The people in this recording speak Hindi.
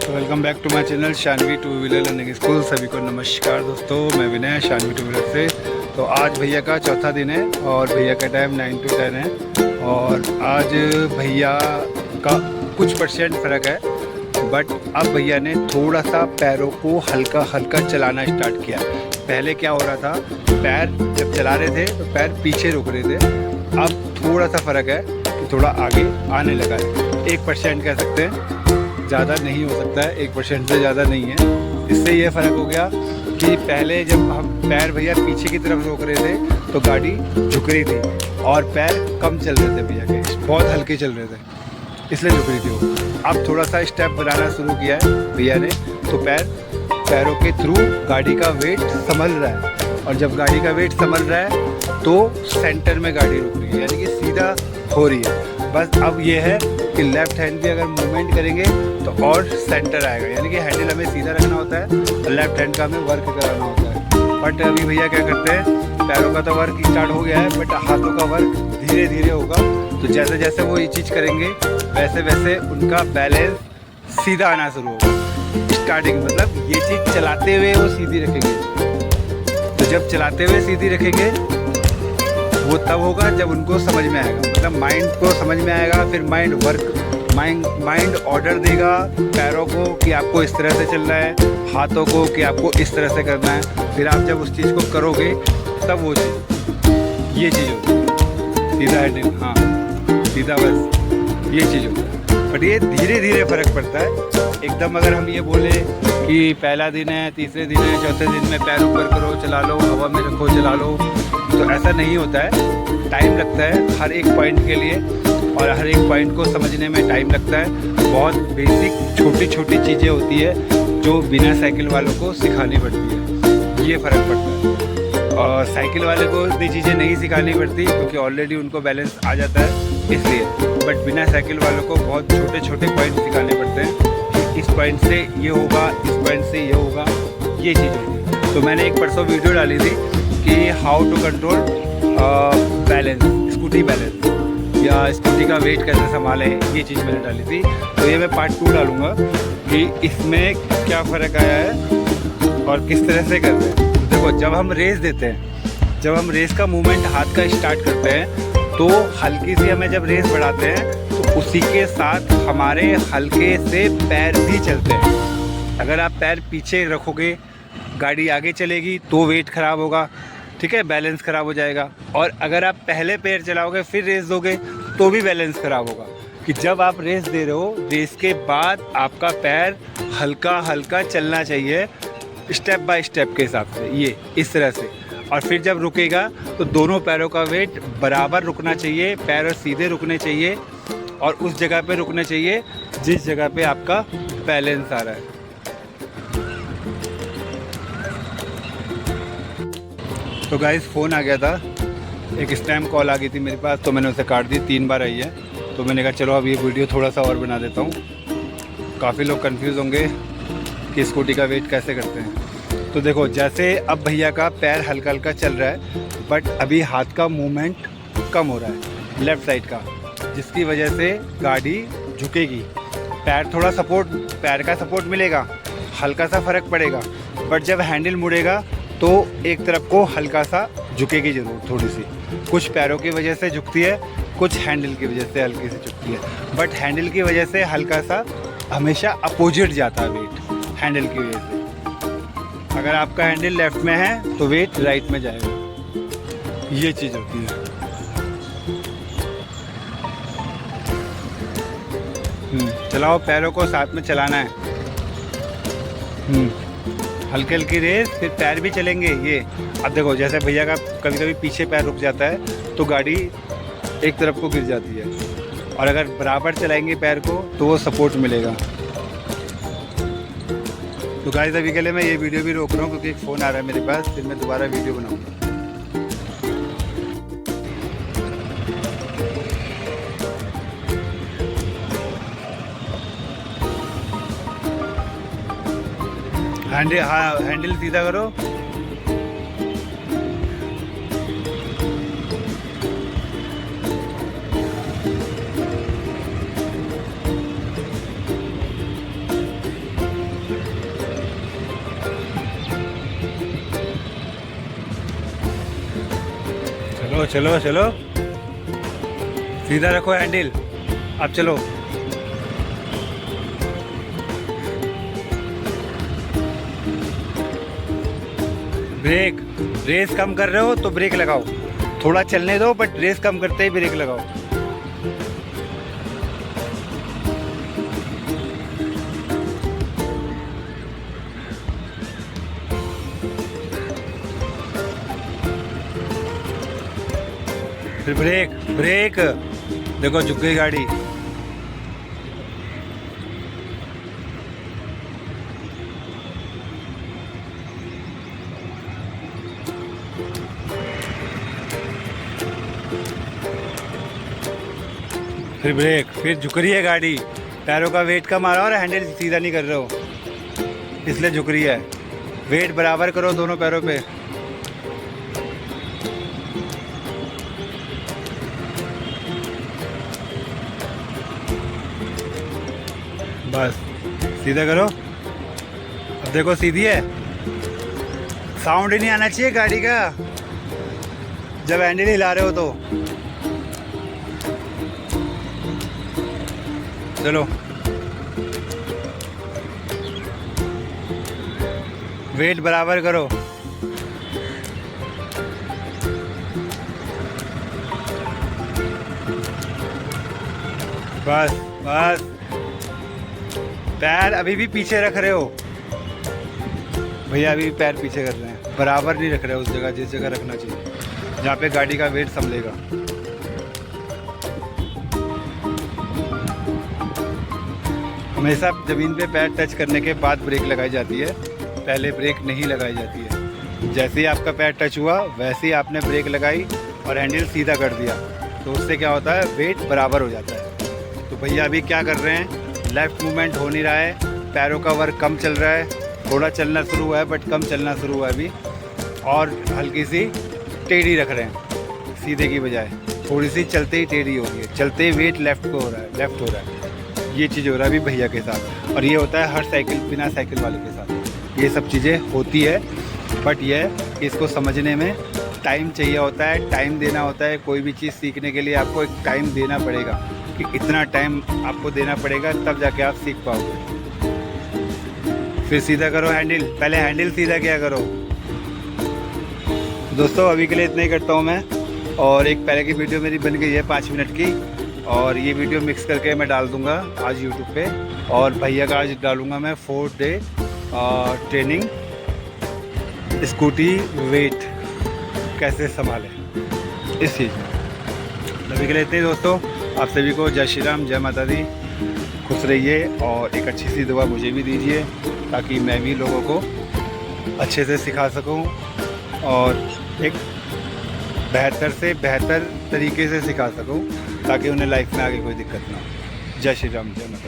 Welcome back to my channel Shanvi two wheeler learning school. सभी को नमस्कार दोस्तों, मैं विनय शानवी टू व्हीलर से। तो आज भैया का चौथा दिन है और भैया का टाइम 9 to 10 है। और आज भैया का कुछ परसेंट फ़र्क है, बट अब भैया ने थोड़ा सा पैरों को हल्का हल्का चलाना स्टार्ट किया। पहले क्या हो रहा था, पैर जब चला रहे थे तो पैर पीछे रुक रहे थे। अब थोड़ा सा फ़र्क है कि थोड़ा आगे आने लगा है। 1% कह सकते हैं, ज़्यादा नहीं हो सकता है, 1% से ज़्यादा नहीं है। इससे ये फ़र्क हो गया कि पहले जब हम पैर भैया पीछे की तरफ रोक रहे थे तो गाड़ी झुक रही थी और पैर कम चल रहे थे भैया के, बहुत हल्के चल रहे थे, इसलिए झुक रही थी वो। अब थोड़ा सा स्टेप बनाना शुरू किया है भैया ने, तो पैरों के थ्रू गाड़ी का वेट संभल रहा है। और जब गाड़ी का वेट संभल रहा है तो सेंटर में गाड़ी रुक रही है, यानी कि सीधा हो रही है। बस अब ये है कि लेफ़्ट हैंड भी अगर मूवमेंट करेंगे तो और सेंटर आएगा, यानी कि हैंडल हमें सीधा रखना होता है और लेफ़्ट हैंड का हमें वर्क कराना होता है। बट अभी भैया क्या करते हैं, पैरों का तो वर्क स्टार्ट हो गया है, बट हाथों का वर्क धीरे धीरे होगा। तो जैसे जैसे वो ये चीज़ करेंगे वैसे वैसे उनका बैलेंस सीधा आना शुरू होगा। स्टार्टिंग मतलब ये चीज़ चलाते हुए वो सीधी रखेंगे। तो जब चलाते हुए सीधी रखेंगे वो तब होगा जब उनको समझ में आएगा, मतलब माइंड को समझ में आएगा। फिर माइंड ऑर्डर देगा पैरों को कि आपको इस तरह से चलना है, हाथों को कि आपको इस तरह से करना है। फिर आप जब उस चीज़ को करोगे तब वो चीज़, ये चीज़ होगी सीधा हैंडल, हाँ सीधा, बस ये चीज़ होगी। बट ये धीरे धीरे फ़र्क पड़ता है। एकदम अगर हम ये बोले कि पहला दिन है, तीसरे दिन है, चौथे दिन में पैर ऊपर करो चला लो, हवा में रखो चला लो, तो ऐसा नहीं होता है। टाइम लगता है हर एक पॉइंट के लिए, और हर एक पॉइंट को समझने में टाइम लगता है। बहुत बेसिक छोटी छोटी चीज़ें होती है जो बिना साइकिल वालों को सिखानी पड़ती है, ये फ़र्क पड़ता है। और साइकिल वाले को इतनी चीज़ें नहीं सिखानी पड़ती क्योंकि ऑलरेडी उनको बैलेंस आ जाता है, इसलिए। बट बिना साइकिल वालों को बहुत छोटे छोटे पॉइंट सिखाने पड़ते हैं कि इस पॉइंट से ये होगा, इस पॉइंट से ये होगा, ये चीज़ होती है। तो मैंने एक परसों वीडियो डाली थी कि how to control balance, scooty balance, या स्कूटी का वेट कैसे संभालें, ये चीज़ मैंने डाली थी। तो ये मैं पार्ट 2 डालूँगा कि इसमें क्या फ़र्क आया है और किस तरह से करते हैं। देखो, जब हम रेस देते हैं, जब हम रेस का मूवमेंट हाथ का स्टार्ट करते हैं तो हल्की सी हमें जब रेस बढ़ाते हैं तो उसी के साथ हमारे हल्के से पैर भी चलते हैं। अगर आप पैर पीछे रखोगे गाड़ी आगे चलेगी तो वेट ख़राब होगा, ठीक है, बैलेंस ख़राब हो जाएगा। और अगर आप पहले पैर चलाओगे फिर रेस दोगे तो भी बैलेंस ख़राब होगा। कि जब आप रेस दे रहे हो, रेस के बाद आपका पैर हल्का हल्का चलना चाहिए, स्टेप बाय स्टेप के हिसाब से, ये इस तरह से। और फिर जब रुकेगा तो दोनों पैरों का वेट बराबर रुकना चाहिए, पैर सीधे रुकने चाहिए और उस जगह पे रुकने चाहिए जिस जगह पे आपका बैलेंस आ रहा है। तो गाइस, फ़ोन आ गया था, एक स्पैम कॉल आ गई थी मेरे पास, तो मैंने उसे काट दी। 3 बार आई है, तो मैंने कहा चलो अब ये वीडियो थोड़ा सा और बना देता हूँ। काफ़ी लोग कंफ्यूज होंगे कि स्कूटी का वेट कैसे करते हैं। तो देखो, जैसे अब भैया का पैर हल्का हल्का चल रहा है, बट अभी हाथ का मूवमेंट कम हो रहा है लेफ़्ट साइड का, जिसकी वजह से गाड़ी झुकेगी। पैर थोड़ा सपोर्ट, पैर का सपोर्ट मिलेगा, हल्का सा फ़र्क पड़ेगा। बट जब हैंडल मुड़ेगा तो एक तरफ को हल्का सा झुकेगी ज़रूर, थोड़ी सी। कुछ पैरों की वजह से झुकती है, कुछ हैंडल की वजह से हल्की से झुकती है। बट हैंडल की वजह से हल्का सा हमेशा अपोजिट जाता है वेट, हैंडल की वजह से। अगर आपका हैंडल लेफ़्ट में है तो वेट राइट में जाएगा, ये चीज़ होती है। चलाओ, पैरों को साथ में चलाना है। हल्की हल्की रेस, फिर पैर भी चलेंगे ये। अब देखो, जैसे भैया का कभी कभी पीछे पैर रुक जाता है तो गाड़ी एक तरफ को गिर जाती है, और अगर बराबर चलाएंगे पैर को तो वो सपोर्ट मिलेगा। तो गाइस, अभी के लिए मैं ये वीडियो भी रोक रहा हूँ क्योंकि एक फ़ोन आ रहा है मेरे पास, फिर मैं दोबारा वीडियो बनाऊँगा। हैंडल सीधा करो। ओ चलो चलो, सीधा रखो हैंडल, अब चलो। ब्रेक, रेस कम कर रहे हो तो ब्रेक लगाओ, थोड़ा चलने दो बट रेस कम करते ही ब्रेक लगाओ। फिर ब्रेक, ब्रेक देखो झुक गई गाड़ी। फिर ब्रेक, फिर झुक रही है गाड़ी, पैरों का वेट कम आ रहा है और हैंडल सीधा नहीं कर रहे हो इसलिए झुक रही है। वेट बराबर करो दोनों पैरों पे। बस सीधा करो, अब देखो सीधी है। साउंड ही नहीं आना चाहिए गाड़ी का जब हैंडल हिला रहे हो तो। चलो वेट बराबर करो। बस बस, पैर अभी भी पीछे रख रहे हो भैया, अभी भी पैर पीछे कर रहे हैं, बराबर नहीं रख रहे हो उस जगह जिस जगह रखना चाहिए, जहाँ पे गाड़ी का वेट संभलेगा। हमेशा ज़मीन पे पैर टच करने के बाद ब्रेक लगाई जाती है, पहले ब्रेक नहीं लगाई जाती है। जैसे ही आपका पैर टच हुआ वैसे ही आपने ब्रेक लगाई और हैंडल सीधा कर दिया, तो उससे क्या होता है, वेट बराबर हो जाता है। तो भैया अभी क्या कर रहे हैं, लेफ़्ट मूवमेंट हो नहीं रहा है, पैरों का वर्क कम चल रहा है, थोड़ा चलना शुरू हुआ है बट कम चलना शुरू हुआ है अभी, और हल्की सी टेढ़ी रख रहे हैं सीधे की बजाय, थोड़ी सी चलते ही टेढ़ी हो रही है, चलते ही वेट लेफ़्ट को हो रहा है, लेफ़्ट हो रहा है। ये चीज़ हो रहा है अभी भैया के साथ, और ये होता है हर साइकिल, बिना साइकिल वाले के साथ ये सब चीज़ें होती है। बट ये कि इसको समझने में टाइम चाहिए होता है, टाइम देना होता है। कोई भी चीज़ सीखने के लिए आपको एक टाइम देना पड़ेगा, कि इतना टाइम आपको देना पड़ेगा तब जाके आप सीख पाओगे। फिर सीधा करो हैंडल, पहले हैंडल सीधा किया करो। दोस्तों अभी के लिए इतना ही करता हूँ मैं, और एक पहले की वीडियो मेरी बन गई है 5 मिनट की, और ये वीडियो मिक्स करके मैं डाल दूँगा आज यूट्यूब पे। और भैया का आज डालूँगा मैं 4 डे ट्रेनिंग, स्कूटी वेट कैसे संभालें इस चीज़ में। अभी के लिए इतने ही दोस्तों, आप सभी को जय श्री राम, जय माता दी, खुश रहिए, और एक अच्छी सी दुआ मुझे भी दीजिए ताकि मैं भी लोगों को अच्छे से सिखा सकूं और एक बेहतर से बेहतर तरीके से सिखा सकूं, ताकि उन्हें लाइफ में आगे कोई दिक्कत ना हो। जय श्री राम, जय माता दी।